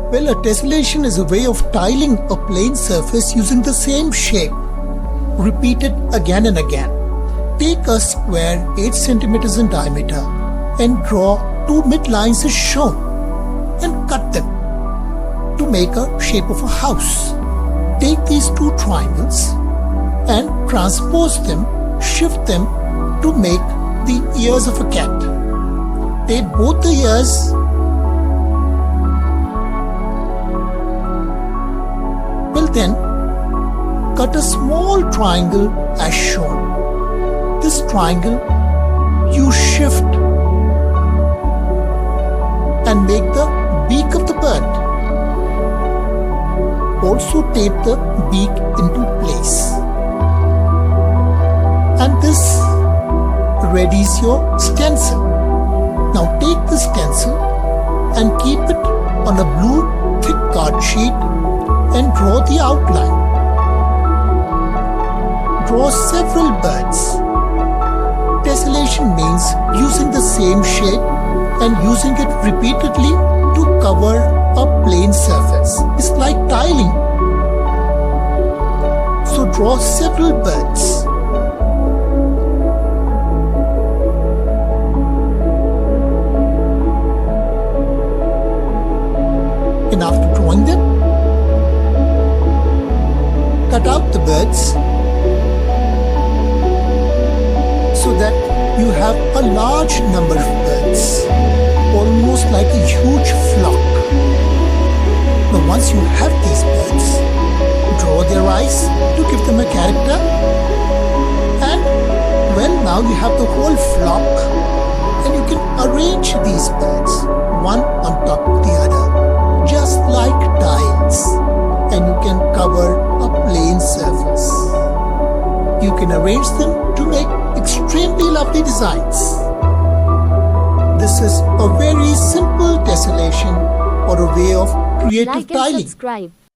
Well, a tessellation is a way of tiling a plane surface using the same shape. Repeat it again and again. Take a square 8 cm in diameter and draw 2 midlines as shown and cut them to make a shape of a house. Take these 2 triangles and transpose them, shift them to make the ears of a cat. Take both the ears then cut a small triangle as shown. This triangle you shift and make the beak of the bird. Also tape the beak into place. And this readies your stencil. Now take the stencil and keep it on a blue thick card sheet and draw the outline. Draw several birds. Tessellation means using the same shape and using it repeatedly to cover a plane surface. It's like tiling. So draw several birds. And after drawing them, cut out the birds so that you have a large number of birds, almost like a huge flock. Now once you have these birds, draw their eyes to give them a character, and well, now you have the whole flock and you can arrange these birds one on top of the other, just like tiles, and you can cover a plane surface. You can arrange them to make extremely lovely designs. This is a very simple tessellation or a way of creative like tiling. And subscribe.